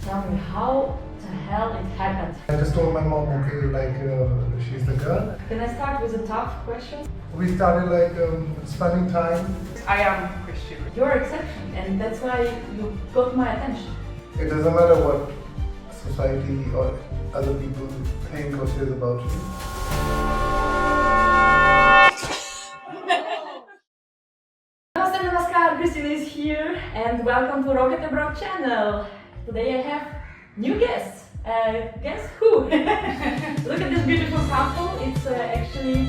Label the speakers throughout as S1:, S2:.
S1: Tell me how the hell it happened.
S2: I just told my mom, okay, she's the girl.
S1: Can I start with a tough question?
S2: We started spending time.
S3: I am Christian.
S1: You're an exception, and that's why you got my attention.
S2: It doesn't matter what society or other people think or say about you.
S1: Namaste, namaskar, Christina is here, and welcome to RockItAbroad channel. Today I have new guests. Guess who? Look at this beautiful couple. It's actually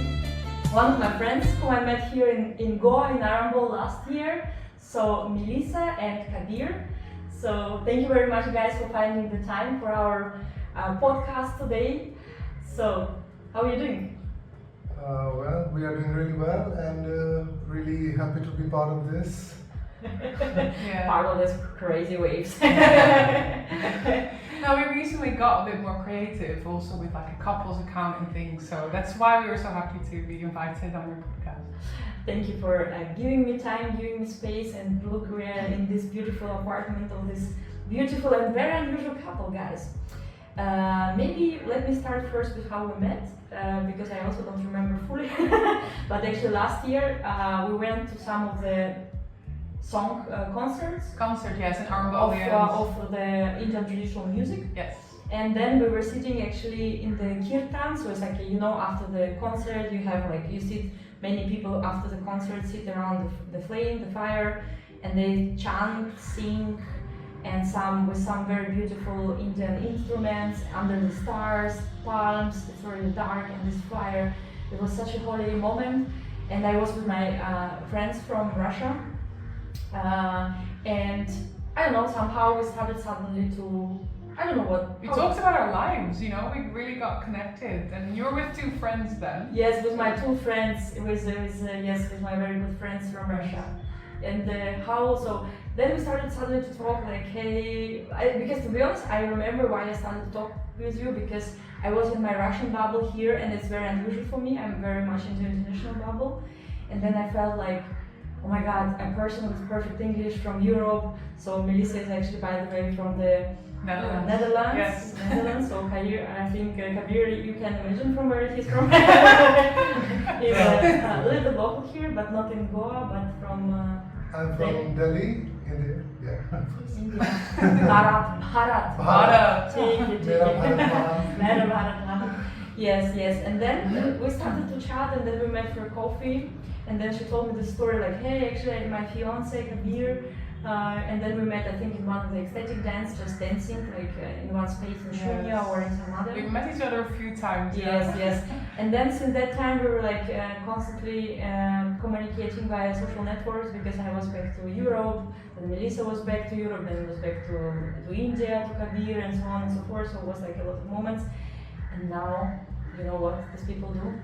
S1: one of my friends who I met here in Goa, in Arambol last year. So Melissa and Kabir. So thank you very much, guys, for finding the time for our podcast today. So how are you doing?
S2: Well, we are doing really well and really happy to be part of this.
S3: Yeah.
S1: Part of this crazy waves.
S3: No, we recently got a bit more creative also with a couples account and things, so that's why we were so happy to be invited on your podcast.
S1: Thank you for giving me time, giving me space, and look, we are in this beautiful apartment of this beautiful and very unusual couple, guys. Maybe let me start first with how we met, because I also don't remember fully. But actually last year we went to some of the song concerts.
S3: Concert, yes, in Arambol.
S1: Of the Indian traditional music.
S3: Yes.
S1: And then we were sitting actually in the kirtan, so it's after the concert you have you see many people after the concert sit around the flame, the fire, and they chant, sing, and with some very beautiful Indian instruments, under the stars, palms, it's very dark, and this fire. It was such a holy moment, and I was with my friends from Russia, and I don't know, somehow we started suddenly to, I don't know what.
S3: We talked about our lives, we really got connected, and you were with two friends then.
S1: Yes, with my two friends, with my very good friends from Russia. And then we started suddenly to talk because to be honest, I remember why I started to talk with you, because I was in my Russian bubble here, and it's very unusual for me. I'm very much into international bubble, and then I felt like, oh my God, a person with perfect English from Europe. So Melissa is actually, by the way, from the Netherlands.
S3: Yes.
S1: Netherlands. So I think Kabir, you can imagine from where he's from. He's a little bit local here, but not in Goa, but from.
S2: I'm from Delhi, India. Yeah.
S1: India. Bharat.
S2: Bharat.
S1: Yes. And then we started to chat, and then we met for coffee. And then she told me the story hey, actually my fiance Kabir, and then we met, I think, in one of the ecstatic dance, just dancing, in one space in Shunya or in some other.
S3: We met each other a few times.
S1: Yes. And then since that time we were constantly communicating via social networks, because I was back to Europe, then Melissa was back to Europe, then was back to India, to Kabir, and so on and so forth. So it was a lot of moments. And now, you know what these people do?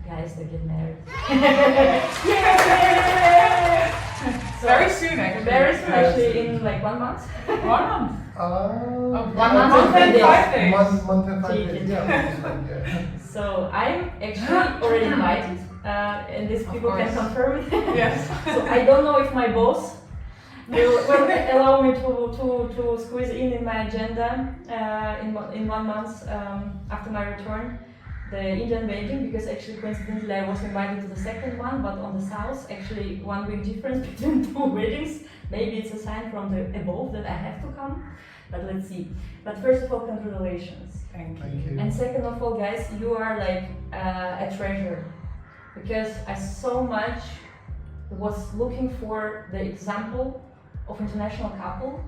S1: Guys, they get married. So
S3: very soon, actually.
S1: Very soon, actually, in 1 month.
S3: 1 month?
S1: 1
S3: month and 5 days.
S2: Month and 5 days, yeah.
S1: So I'm actually already invited, and these people can confirm it.
S3: Yes.
S1: So I don't know if my boss will allow me to squeeze in my agenda in 1 month after my return. The Indian wedding, because actually coincidentally I was invited to the second one, but on the south, actually 1 week difference between two weddings. Maybe it's a sign from the above that I have to come, but let's see. But first of all, congratulations.
S3: Thank
S2: you.
S1: And second of all, guys, you are a treasure, because I so much was looking for the example of international couple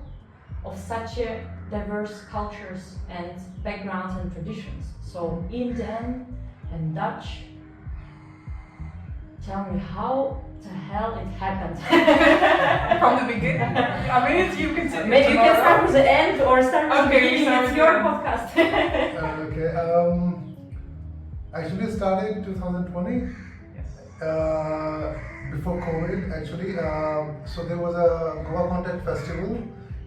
S1: of such a diverse cultures and backgrounds and traditions. So Indian and Dutch. Tell me how the hell it happened.
S3: From the beginning? I mean, you can
S1: Maybe you can start with the end or start with the beginning. It's your
S3: good.
S1: podcast.
S2: Okay. Actually started in 2020.
S3: Yes.
S2: Before COVID, actually. So there was a Goa Contact Festival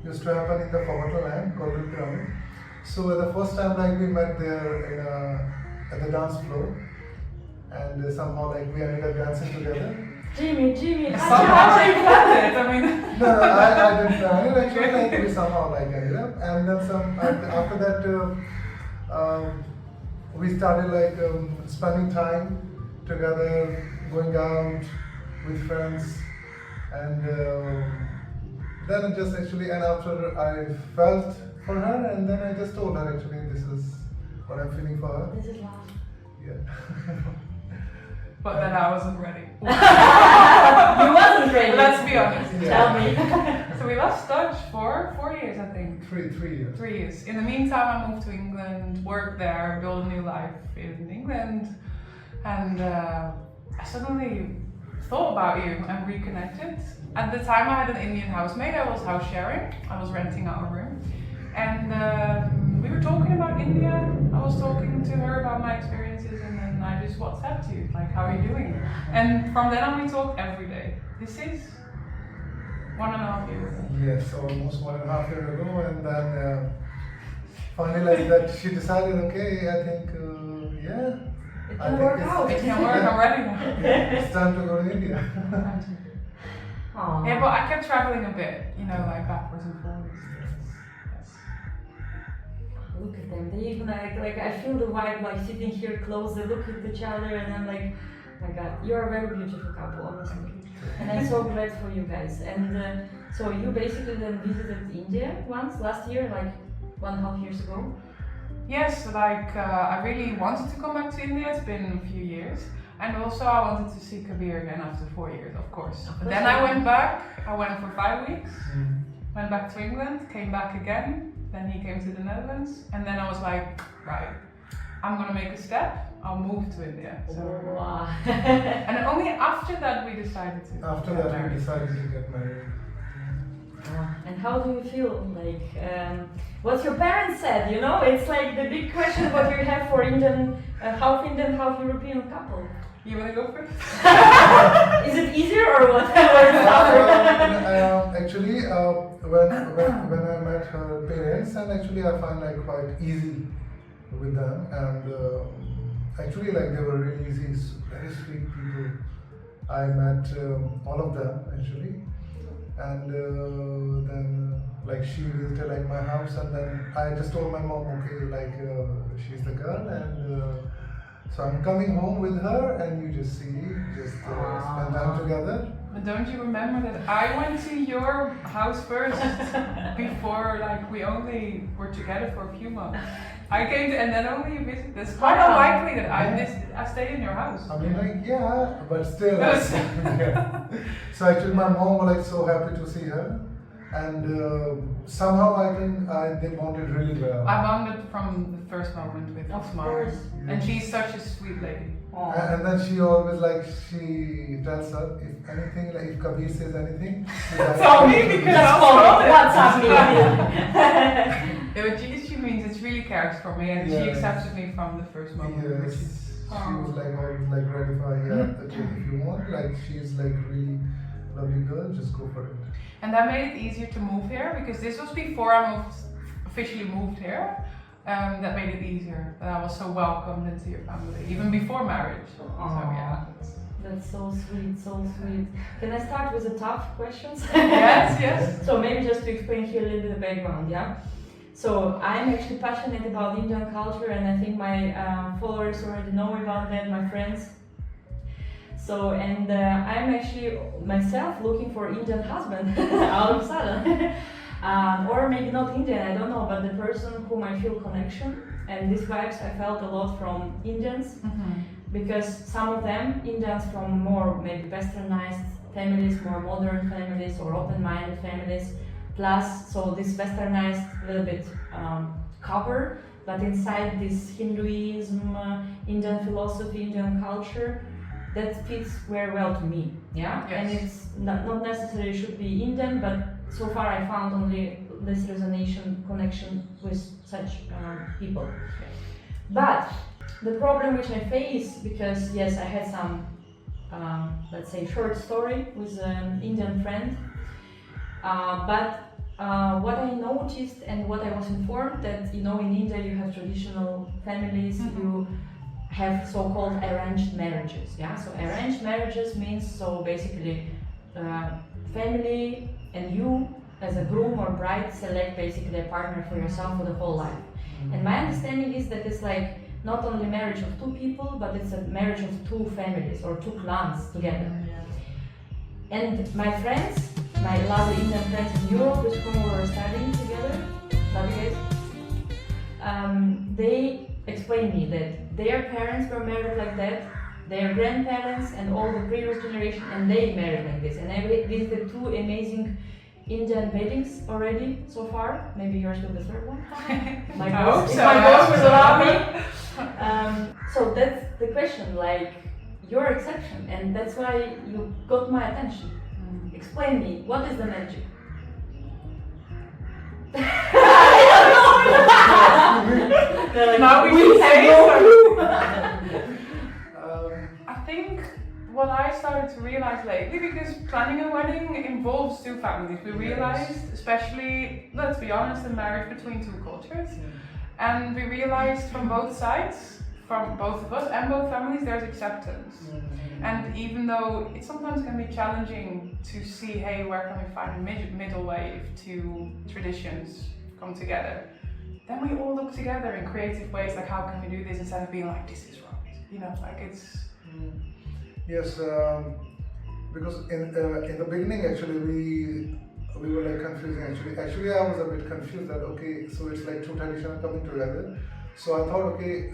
S2: used to happen in the Forgotten Land called the Pyramid. So the first time we met there at the dance floor, and somehow we ended up dancing together.
S1: Jimmy,
S3: Somehow you planned it. I mean,
S2: No, I didn't plan it. Actually, like we somehow like ended up, and then some. After that, we started like spending time together, going out with friends, and then it just actually. And after I felt for her, and then I just told her actually this is what I'm feeling for her.
S1: This is love.
S2: Yeah.
S3: but then I wasn't ready.
S1: You wasn't ready.
S3: Let's be honest.
S2: Yeah.
S1: Tell me.
S3: So we lost touch for 4 years, I think.
S2: 3 years.
S3: 3 years. In the meantime, I moved to England, worked there, built a new life in England, and I suddenly thought about you and reconnected. At the time, I had an Indian housemate. I was house sharing. I was renting out a room, and we were talking about India. I was talking to her about my experiences, and then I just WhatsApped you, like, how are you doing? And from then on, we talk every day. This is 1.5 years.
S2: Yes, almost 1.5 years ago, and then finally, like that, she decided, okay, I think, yeah,
S1: It
S2: I
S1: can
S2: think
S1: work
S2: it's-
S1: out.
S3: It can work, I'm ready now.
S2: it's time to go to India.
S1: Aww.
S3: Yeah, but I kept traveling a bit, you know, like backwards and forwards. Yes.
S1: Look at them. They even like I feel the vibe like sitting here close. They look at each other, and I'm like, oh my God, you're a very beautiful couple, honestly. And I'm so glad for you guys. And so you basically then visited India once last year, like 1.5 years ago.
S3: Yes, like I really wanted to come back to India. It's been a few years, and also I wanted to see Kabir again after 4 years, of course. But then I went back. I went for 5 weeks. Went back to England, came back again. Then he came to the Netherlands, and then I was like, right, I'm gonna make a step. I'll move to India. So,
S1: Wow.
S3: and only after that we decided to.
S2: After
S3: get
S2: that,
S3: married.
S2: we decided to get married.
S1: And how do you feel? Like, what your parents said, you know? It's like the big question what you have for Indian, half Indian, half European couple.
S3: You wanna go first?
S1: Is it easier or what? Or it's tougher?
S2: Actually, when I met her parents, and actually I find like quite easy with them, and actually like they were really easy, very sweet people. I met all of them actually, and then like she visited like my house, and then I just told my mom, okay, like she's the girl, and so I'm coming home with her, and you just see, spend time together.
S3: But don't you remember that I went to your house first before, like, we only were together for a few months? I came to, and then only you visited. It's quite unlikely that I stayed in your house.
S2: I mean, like, yeah, but still.
S3: Yes.
S2: Yeah. So actually, my mom was like so happy to see her, and somehow I think they bonded really well.
S3: I bonded from the first moment with
S1: Of
S3: Osman,
S1: course.
S3: and she's such a sweet lady.
S2: And then she always like she tells her if anything, like if Kabir says anything, she does
S3: Tell me,
S2: it.
S3: because
S1: Let's
S3: I'll
S1: call
S3: call
S1: it
S3: it.
S1: WhatsApp me.
S3: Yeah, but she means it really cares for me, and she
S2: Yes.
S3: accepted me from the first moment, which
S2: Yes,
S3: is.
S2: she was like always like ready for okay, if you want, like she's like really lovely girl, just go for it.
S3: And that made it easier to move here because this was before I officially moved here. That made it easier. That I was so welcomed into your family, even before marriage. So yeah.
S1: That's so sweet, so sweet. Can I start with the tough questions?
S3: Yes.
S1: So maybe just to explain here a little bit of background, yeah? So I'm actually passionate about Indian culture, and I think my followers already know about that, my friends. So, and I'm actually myself looking for Indian husband all of a sudden. Or maybe not Indian, I don't know, but the person whom I feel connection. And these vibes I felt a lot from Indians, because some of them, Indians from more maybe westernized families, more modern families or open-minded families, plus so this westernized little bit cover, but inside this Hinduism, Indian philosophy, Indian culture, that fits very well to me, yeah?
S3: Yes.
S1: And it's not necessarily should be Indian, but so far I found only this resonation connection with such people. But the problem which I face, because yes, I had some, let's say, short story with an Indian friend, but what I noticed and what I was informed that, you know, in India you have traditional families, you have so-called arranged marriages. Yeah, so arranged marriages means so basically family and you as a groom or bride select basically a partner for yourself for the whole life. And my understanding is that it's like not only marriage of two people, but it's a marriage of two families or two clans together. And my friends, my lovely Indian friends in Europe with whom we were studying together, love you guys, they explained me that their parents were married like that, their grandparents and all the previous generation, and they married like this. And I visited two amazing Indian weddings already so far. Maybe yours will be the third one. My boss will allow me. So that's the question, like your exception, and that's why you got my attention. Explain me, what is the magic?
S3: Now we can say I think what I started to realize lately, because planning a wedding involves two families, we realized, especially, let's be honest, in marriage between two cultures, and we realized from both sides, from both of us and both families, there's acceptance. And even though it sometimes can be challenging to see, hey, where can we find a middle way to traditions come together, then we all look together in creative ways, like how can we do this instead of being like, this is wrong, you know, like it's...
S2: Yes, because in the beginning actually we were like confusing actually I was a bit confused that okay, so it's like two traditions coming together. So I thought okay,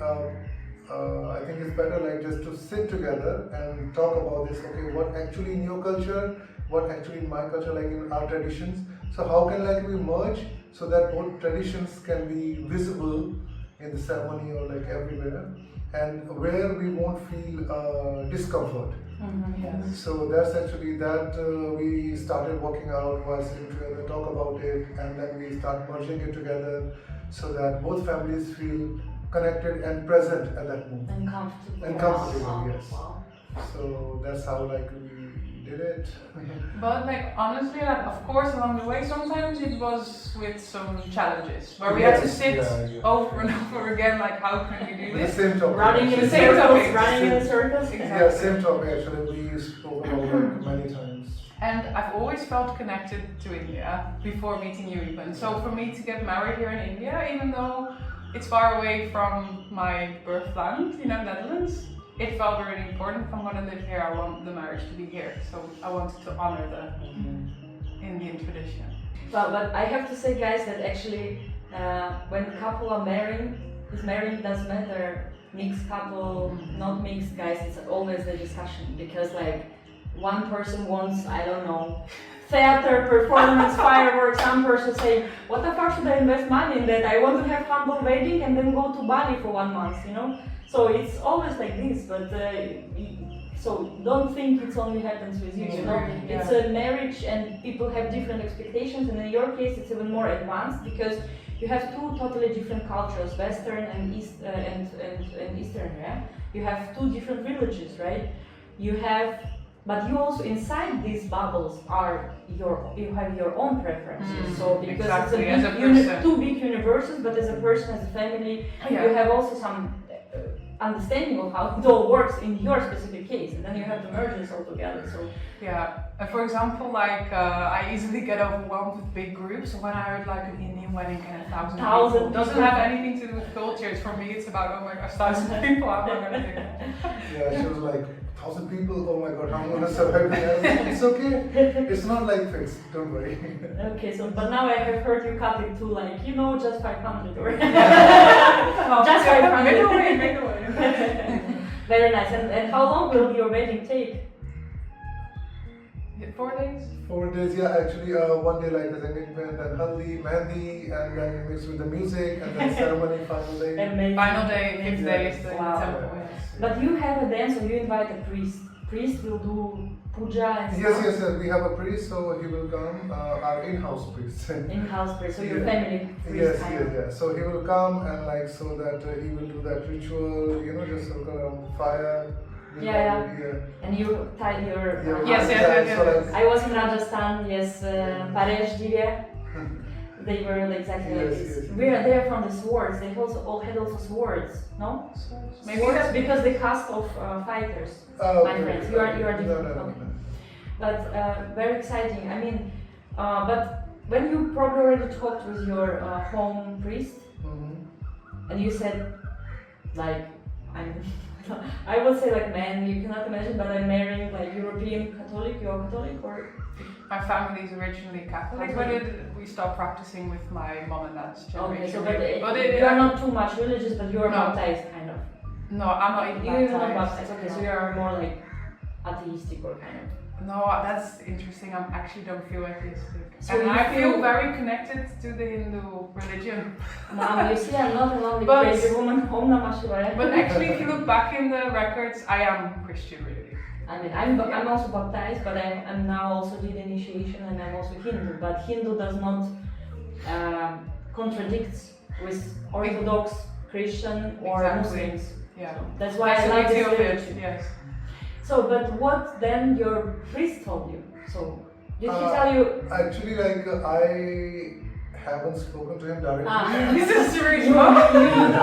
S2: I think it's better like just to sit together and talk about this, okay, what actually in your culture, what actually in my culture, like in our traditions, so how can like we merge so that both traditions can be visible in the ceremony or like everywhere, and where we won't feel discomfort.
S1: Yes.
S2: So that's actually that we started working out while sitting together, talk about it, and then we start merging it together so that both families feel connected and present at that moment.
S1: And comfortable.
S2: And comfortable,
S1: Wow.
S2: yes.
S1: Wow.
S2: So that's how like we did it.
S3: But like honestly, like, of course along the way sometimes it was with some challenges where we had to sit over and over again, like how can we do
S2: The
S3: this?
S2: same topic.
S1: Running in
S3: The
S1: circles,
S3: same topic.
S1: running in circles.
S2: Yeah, same topic actually. We spoke about like many times.
S3: And I've always felt connected to India before meeting you even. So for me to get married here in India, even though it's far away from my birthland, you know, Netherlands, it felt really important. If I'm going to live here, I want the marriage to be here. So I wanted to honor the Indian tradition.
S1: Well, but I have to say, guys, that actually when a couple are marrying, doesn't matter, mixed couple, not mixed, guys, it's always a discussion, because like one person wants, I don't know, theater, performance, fireworks, some person saying, what the fuck should I invest money in that? I want to have humble wedding and then go to Bali for 1 month, you know? So it's always like this, but so don't think it only happens with you, you know?
S3: Yeah.
S1: It's a marriage and people have different expectations, and in your case it's even more advanced because you have two totally different cultures, Western and East and Eastern, yeah? You have two different villages, right? But you also inside these bubbles you have your own preferences. So because
S3: exactly,
S1: it's two big universes, but as a person, as a family, you have also some understanding of how it all works in your specific case, and then you have to merge this all together. So
S3: yeah, and for example, like I easily get overwhelmed with big groups. So when I heard like an Indian wedding and 1,000 people, it doesn't have anything to do with cultures. For me, it's about, oh my gosh, 1,000 people, how am I going to do that?
S2: Yeah, she was like, 1,000 people, oh my god, how am I going to survive that? It's okay, it's not like fixed, don't worry.
S1: okay, so but now I have heard you cut it to like, you know, just 500 or just 500.
S3: Make a way.
S1: Very nice. And how long will your wedding take?
S3: 4 days?
S2: 4 days, yeah, actually 1 day like as engagement, then haldi, mehndi, and then mixed with the music, and then ceremony, final day.
S1: Amazing.
S3: Final day, 5th day is the
S1: Wow.
S3: temple. Yes.
S1: But you have a dance, so you invite a priest. Priest will do puja and
S2: Yes,
S1: stuff.
S2: yes, we have a priest, so he will come, our in-house priest.
S1: In-house priest, so your
S2: Yeah.
S1: family priest.
S2: Yes,
S1: kind
S2: yes,
S1: of.
S2: yes. So he will come and like so that he will do that ritual, you know, just circle around the fire.
S1: Yeah. And you tie your.
S3: Yes, yes, yes,
S2: So
S3: yes.
S2: like,
S1: I was in Rajasthan, yes, Parej Divya. they were like exactly like
S2: Yes,
S1: this.
S2: yes.
S1: They're from the swords. They also all had also swords, no?
S3: Maybe
S1: Swords
S3: that's
S1: because the caste of fighters. My friends, you are different.
S2: No.
S1: Okay. But very exciting. I mean, but when you probably already talked with your home priest, and you said, like, I would say like, man, you cannot imagine, but I'm marrying like European Catholic. You're Catholic or?
S3: My family is originally Catholic, but we stopped practicing with my mom and dad's generation.
S1: Okay, so
S3: really.
S1: you are not too much religious, but you are baptized, kind of.
S3: No, I'm not even
S1: You're
S3: baptized.
S1: not baptized. Okay, so you are more like atheistic or kind of.
S3: No, that's interesting. I actually don't feel atheistic.
S1: So
S3: and
S1: you
S3: I feel
S1: feel-
S3: very connected to the Hindu religion.
S1: Mom, you see, I'm not a lonely
S3: But-
S1: crazy woman. Om Namah Shivaya.
S3: But actually, if you look back in the records, I am Christian, really.
S1: I mean, I'm also baptized, but I'm now also did initiation, and I'm also Hindu. But Hindu does not contradict with Orthodox, Christian, or
S3: Exactly.
S1: Muslims.
S3: Yeah.
S1: That's why I
S3: the
S1: like
S3: beauty
S1: this
S3: of it.
S1: religion.
S3: Yes.
S1: So, but what then your priest told you? So, did he
S2: Uh,
S1: tell you?
S2: Actually, like I haven't spoken to him directly.
S3: This is the
S1: You,
S3: reason.
S1: you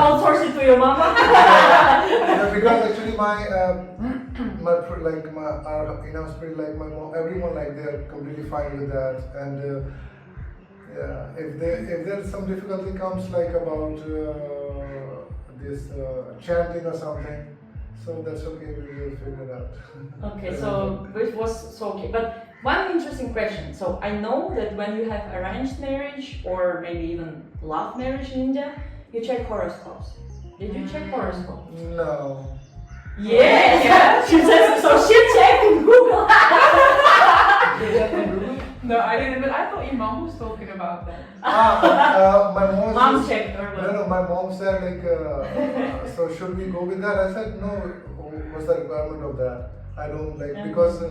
S1: outsource it to your mama?
S2: Yeah, because actually my in-house spirit, like my mom, everyone, like they're completely fine with that. And yeah, if there's some difficulty comes like about this chanting or something, so that's okay. We will figure it out.
S1: Okay, so it was so okay. But one interesting question. So I know that when you have arranged marriage or maybe even love marriage in India, you check horoscopes. Did you check horoscopes?
S2: No.
S1: Yes.
S3: Yes.
S1: She says so. She checked in Google.
S3: No, I didn't. But I thought your mom was talking about that.
S2: My mom.
S1: Mom checked or what?
S2: No, my mom said like, so should we go with that? I said no. What's the requirement of that? I don't like because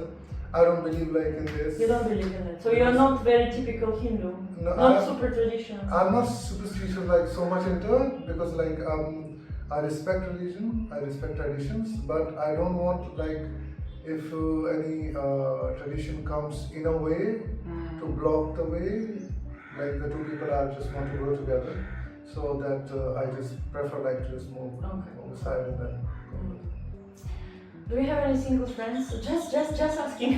S2: I don't believe like in this.
S1: You don't believe in it. So you're not very typical Hindu.
S2: No,
S1: Not super traditional.
S2: I'm not superstitious like so much into it because like I respect religion, I respect traditions, but I don't want like if any tradition comes in a way to block the way, like the two people are just want to go together, so that I just prefer like to just move aside and then go with it.
S1: Do you have any single friends? Just asking.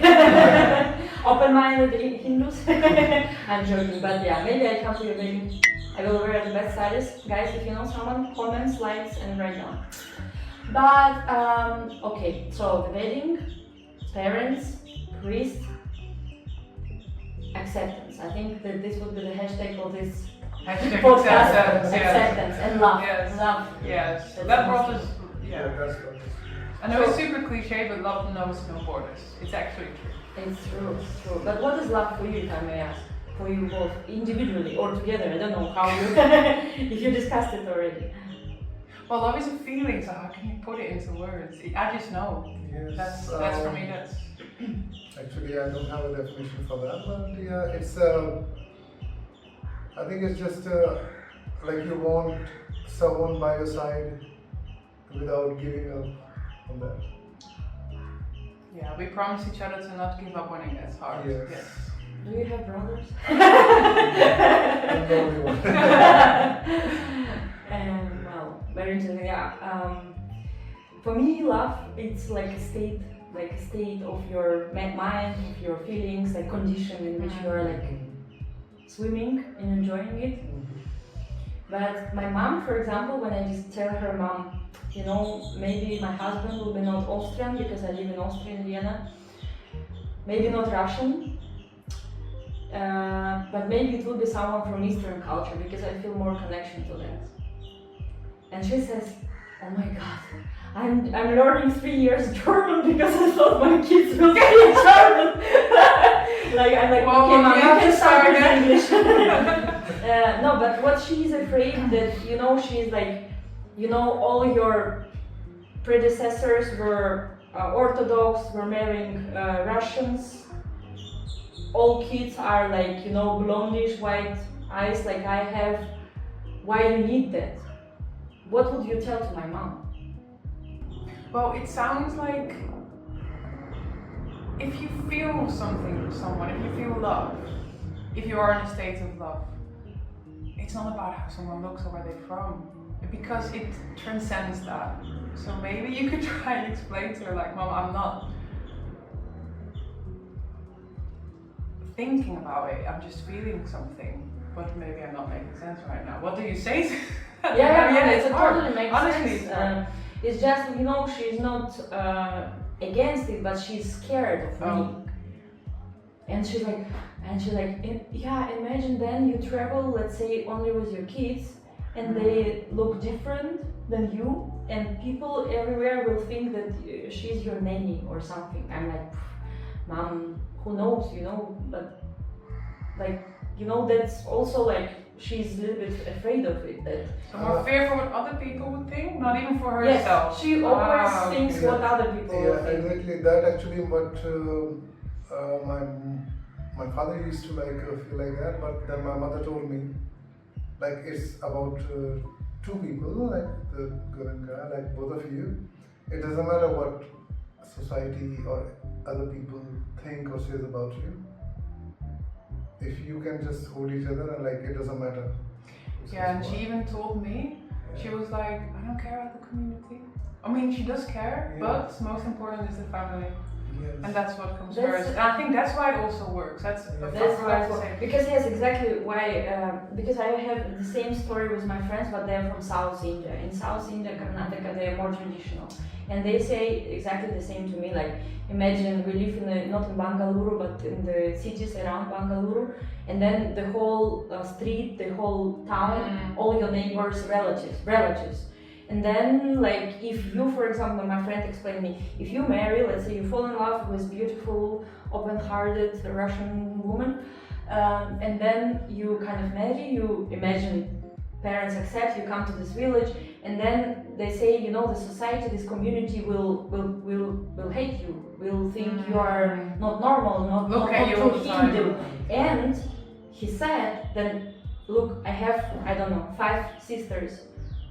S1: Open-minded Hindus? I'm joking, but yeah, maybe I come to your wedding. I will wear the best sarees. Guys, if you know someone, comments, likes, and write down. But, okay, so the wedding, parents, priest, acceptance. I think that this would be the hashtag of this
S3: Hashtag
S1: podcast.
S3: acceptance. Yes.
S1: Acceptance and love.
S3: Yes.
S1: Love.
S3: Yes.
S1: That's
S3: That
S1: awesome.
S3: brought us. Yeah.
S2: That's good.
S3: I know it's super cliche, but love knows no borders. It's actually true.
S1: It's true, it's true. But what is love for you, if I may ask? For you both, individually or together? I don't know how you, if you discussed it already.
S3: Well, love is a feeling, so how can you put it into words? I just know.
S2: Yes.
S3: That's for me. That's.
S2: Actually, I don't have a definition for that, but yeah, it's. I think it's just like you want someone by your side without giving up on that.
S3: Yeah, we promise each other to not give up when it gets hard.
S2: Yes.
S1: Do you have brothers?
S2: I'm the only one.
S1: And well, very interesting. Yeah. For me, love it's like a state of your mind, of your feelings, like condition in which you are like swimming and enjoying it. But my mom, for example, when I just tell her, Mom, you know, maybe my husband will be not Austrian because I live in Austria in Vienna, maybe not Russian, but maybe it will be someone from Eastern culture because I feel more connection to that. And she says, oh my God, I'm learning 3 years German because I thought my kids will speak German. Like I'm like,
S3: Well,
S1: okay, Mom,
S3: we
S1: you
S3: have
S1: can
S3: to
S1: start
S3: start
S1: with
S3: again.
S1: English. No, but what she is afraid that, you know, she's like, you know, all your predecessors were Orthodox, were marrying Russians. All kids are like, you know, blondish, white eyes like I have. Why do you need that? What would you tell to my mom?
S3: Well, it sounds like if you feel something for someone, if you feel love, if you are in a state of love, it's not about how someone looks or where they're from, because it transcends that. So maybe you could try and explain to her, like, Mom, I'm not thinking about it, I'm just feeling something, but maybe I'm not making sense right now. What do you say to
S1: Yeah,
S3: it's
S1: it
S3: hard.
S1: totally makes
S3: Honestly,
S1: sense. It's just, you know, she's not against it, but she's scared of me. And she's like, yeah, imagine then you travel, let's say, only with your kids, and they look different than you, and people everywhere will think that she's your nanny or something. I'm like, Mom, who knows, you know, but like, you know, that's also like, she's a little bit afraid of it. That
S3: so more fear for what other people would think, not even for
S1: yes,
S3: herself.
S1: she always thinks what other people will think.
S2: Exactly. That actually what my father used to like feel like that, but then my mother told me, like, it's about two people, like the girl and guy, like both of you. It doesn't matter what society or other people think or says about you. If you can just hold each other and like, it doesn't matter.
S3: Yeah, and she even told me, she was like, I don't care about the community. I mean, she does care, but most important is the family.
S2: Yes.
S3: And that's what comes first. And I think that's why it also works. That's
S1: That's
S3: what I have to
S1: why,
S3: say.
S1: because yes, exactly why. Because I have the same story with my friends, but they're from South India. In South India, Karnataka, they are more traditional, and they say exactly the same to me. Like, imagine we live in not in Bangalore, but in the cities around Bangalore, and then the whole street, the whole town, all your neighbors, relatives. And then, like, if you, for example, my friend explained me, if you marry, let's say you fall in love with beautiful, open-hearted Russian woman, and then you kind of marry, you imagine parents accept, you come to this village, and then they say, you know, the society, this community will hate you, will think you are not normal, not true Hindu. And he said, then look, I have, I don't know, 5 sisters.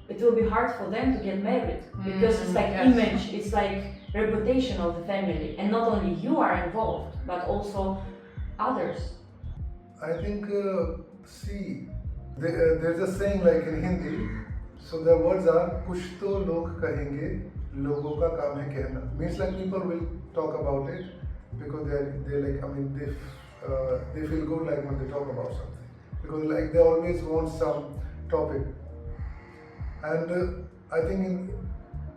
S1: It will be hard for them to get married because it's like image, it's like reputation of the family, and not only you are involved, but also others.
S2: I think, see, there's a saying like in Hindi, so the words are kuch to log kahenge, logo ka kaam hai kehna. Means like people will talk about it because they like, I mean, they feel good like when they talk about something, because like they always want some topic. And I think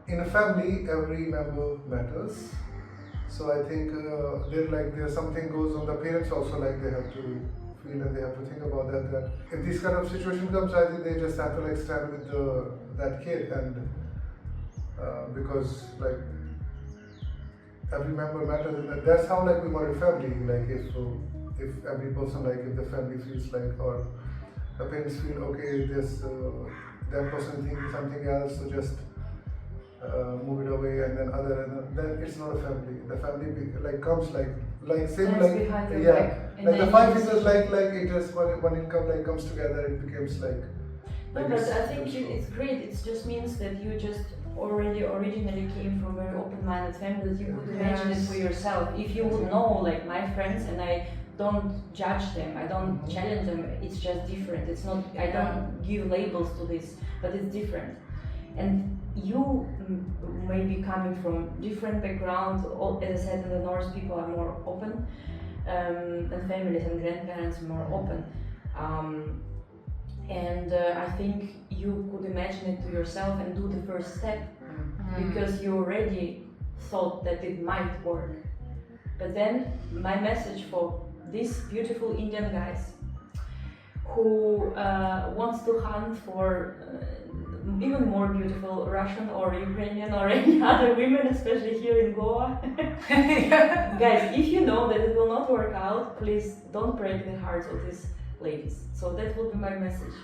S2: in a family, every member matters. So I think there's something goes on. The parents also like they have to feel and they have to think about that. That if this kind of situation comes, I think they just have to like stand with that kid, and because like every member matters. And that's how like we want a family. Like if every person, like if the family feels like, or the parents feel okay, this. That person thinks something else, so just move it away, and then it's not a family. The family like comes like same like like the 5 sisters like it just when it comes together, it becomes like.
S1: No, but I think it's great. It just means that you just already originally came from a very open-minded family, that you could imagine it for yourself. If you would know, like my friends, and I don't judge them, I don't challenge them, it's just different. It's not, I don't give labels to this, but it's different. And you may be coming from different backgrounds. As I said, in the north people are more open, and families and grandparents are more open. And I think you could imagine it to yourself and do the first step, because you already thought that it might work. But then my message for these beautiful Indian guys who wants to hunt for even more beautiful Russian or Ukrainian or any other women, especially here in Goa. Guys, if you know that it will not work out, please don't break the hearts of these ladies. So that will be my message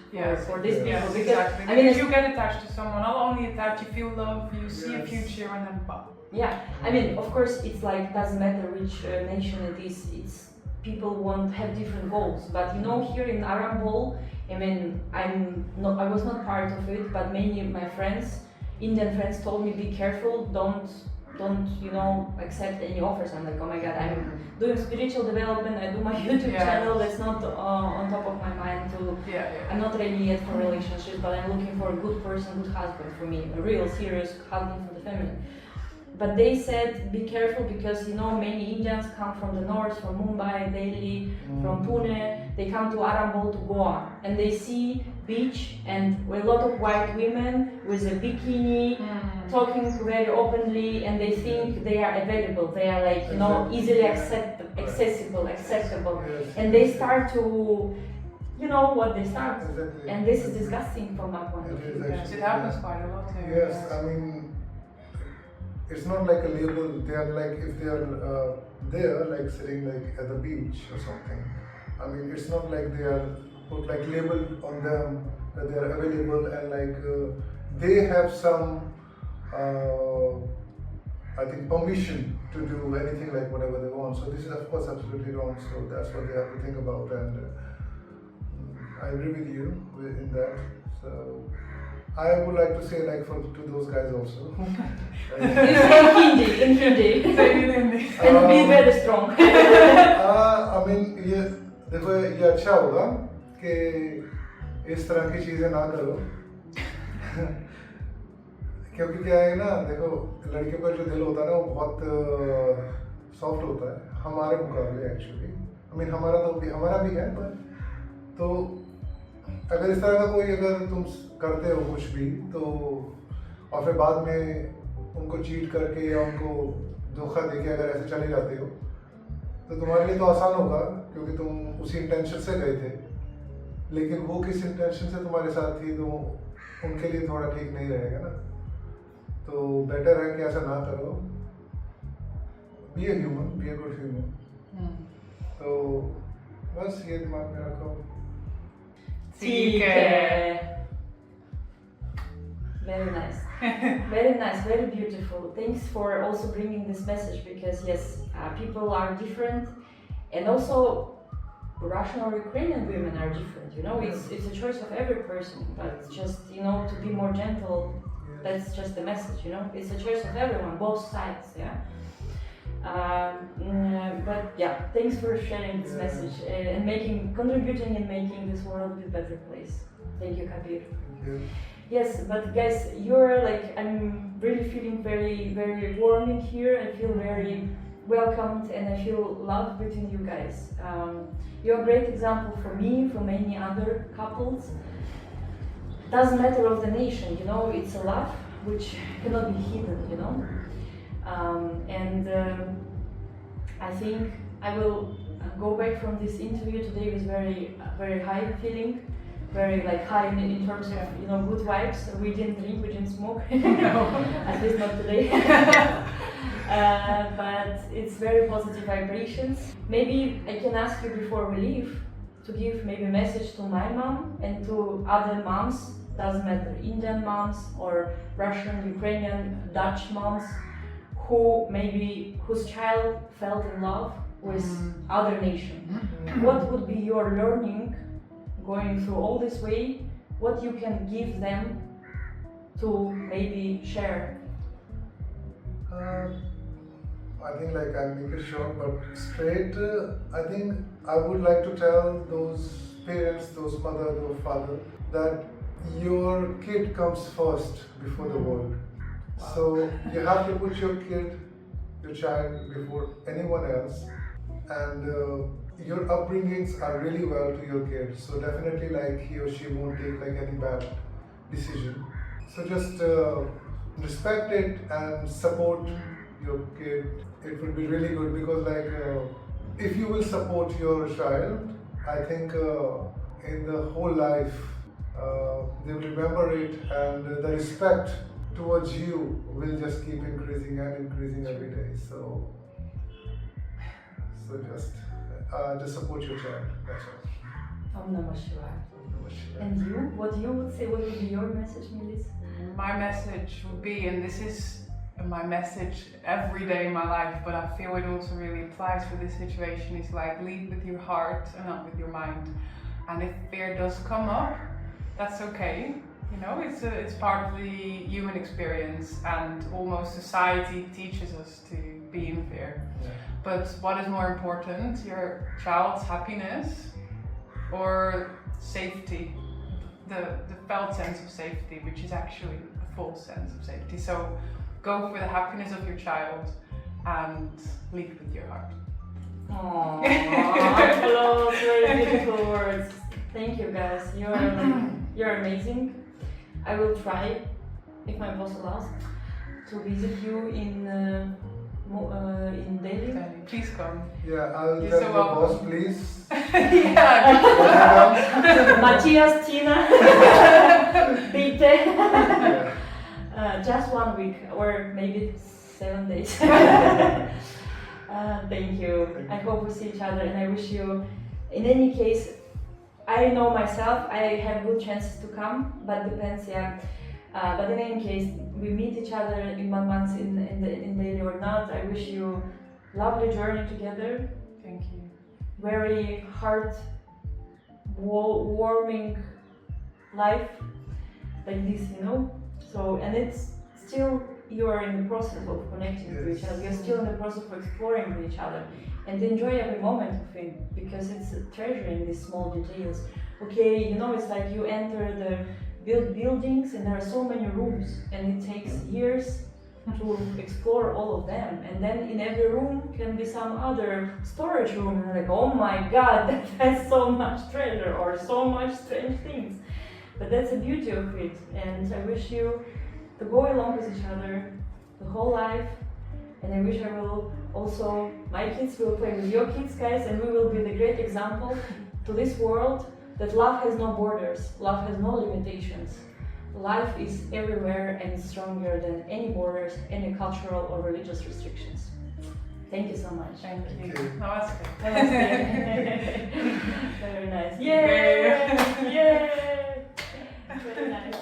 S1: for these people.
S3: Yes,
S1: because
S3: exactly.
S1: I mean,
S3: if you get attached to someone, not only attached, you feel love, you see a future, and then pop.
S1: yeah, I mean, of course, it's like doesn't matter which nation it is. It's people want have different goals. But you know, here in Arambol, I mean, I was not part of it, but many of my friends, Indian friends, told me, be careful, don't don't accept any offers. I'm like, oh my god, I'm doing spiritual development, I do my YouTube channel, that's not on top of my mind to, I'm not ready yet for relationships, but I'm looking for a good person, good husband for me, a real serious husband for the family. But they said, be careful because many Indians come from the north, from Mumbai, Delhi, from Pune, they come to Arambol, to Goa, and they see beach and a lot of white women with a bikini, talking very openly, and they think they are available, they are like, easily accessible, acceptable, and they start to, what they start, and this is disgusting from my point of view.
S3: Yes, it happens quite a lot here.
S2: Yes, I mean, it's not like a label. They are like, if they are there, like sitting like at the beach or something. I mean, it's not like they are put like label on them that they are available and like they have some, I think, permission to do anything like whatever they want. So this is of course absolutely wrong. So that's what they have to think about, and I agree with you in that. So I would like to say like to those guys also.
S1: In Hindi. And be very strong.
S2: I mean, देखो ये अच्छा होगा कि इस तरह की चीजें ना करो क्योंकि क्या है ना, देखो लड़के का जो दिल होता है ना वो बहुत सॉफ्ट होता है हमारे मुकाबले एक्चुअली. आई मीन हमारा भी है, पर तो अगर इस तरह का कोई अगर तुम करते हो कुछ भी तो और फिर बाद में उनको चीट करके या उनको धोखा देके अगर ऐसे चले जाते हो तो तुम्हारे लिए तो आसान होगा क्योंकि तुम उसी इंटेंशन से गए थे, लेकिन वो किस इंटेंशन से तुम्हारे साथ थी तो उनके लिए थोड़ा ठीक नहीं रहेगा ना. तो बेटर है कि ऐसा ना करो. Be a human, be a good human. तो बस ये दिमाग में रखो.
S1: ठीक है. Very nice. Very nice, very beautiful. Thanks for also bringing this message because yes, people are different, and also Russian or Ukrainian women are different. It's a choice of every person, but just to be more gentle. That's just the message. It's a choice of everyone, both sides. Yeah. But yeah, thanks for sharing this message and contributing in making this world a better place. Thank you, Kabir.
S2: Thank you.
S1: Yes, but guys, you're like, I'm really feeling very, very warm in here. I feel very welcomed and I feel love between you guys. You're a great example for me, for many other couples. Doesn't matter of the nation, it's a love which cannot be hidden, and I think I will go back from this interview today with very, very high feeling. Very high in terms of good vibes. We didn't drink, we didn't smoke, at least not today. But it's very positive vibrations. Maybe I can ask you before we leave to give maybe a message to my mom and to other moms, doesn't matter, Indian moms or Russian, Ukrainian, Dutch moms, whose child fell in love with other nation. What would be your learning going through all this way, what you can give them to maybe share?
S2: I think I'll make it short but straight. I think I would like to tell those parents, those mother, those father, that your kid comes first before the world. So you have to put your child before anyone else, and your upbringings are really well to your kid, so definitely he or she won't take any bad decision. So just respect it and support your kid. It will be really good because if you will support your child, I think in the whole life they will remember it, and the respect towards you will just keep increasing and increasing every day. So just support your child, that's all.
S1: Om Namah Shivaya. And you? What you would say, what would be your message, Melissa?
S3: My message would be, and this is my message every day in my life, but I feel it also really applies for this situation, is lead with your heart and not with your mind. And if fear does come up, that's okay. You know, it's part of the human experience, and almost society teaches us to be in fear.
S2: Yeah.
S3: But what is more important, your child's happiness or safety? The felt sense of safety, which is actually a false sense of safety. So go for the happiness of your child and lead with your heart.
S1: Aww, hello, very beautiful words. Thank you guys. You're amazing. I will try, if my boss allows, to visit you in Delhi.
S3: Please come.
S2: Yeah, I'll
S3: You're
S2: tell
S3: so
S2: the
S3: welcome.
S2: boss, please.
S3: Yeah.
S1: Matthias, Tina, Pete.
S2: Yeah.
S1: Just 1 week or maybe 7 days. Thank you. I hope we see each other, and I wish you, in any case, I know myself, I have good chances to come, but depends, yeah. But in any case, we meet each other in 1 month in Delhi or not. I wish you lovely journey together.
S3: Thank you.
S1: Very heart warming life like this, you know. So, and it's still, you are in the process of connecting to each other. You're still in the process of exploring with each other, and enjoy every moment of it, because it's a treasure in these small details. Okay, you know, it's like you enter the buildings and there are so many rooms, and it takes years to explore all of them, and then in every room can be some other storage room, and like, oh my god, that has so much treasure or so much strange things. But that's the beauty of it, and I wish you to go along with each other the whole life, and I wish I will also, my kids will play with your kids, guys, and we will be the great example to this world that love has no borders, love has no limitations. Life is everywhere and stronger than any borders, any cultural or religious restrictions. Thank you so much.
S3: Thank you.
S2: Thank you.
S3: Namaste.
S1: Very nice. Yay! Yay! Very nice.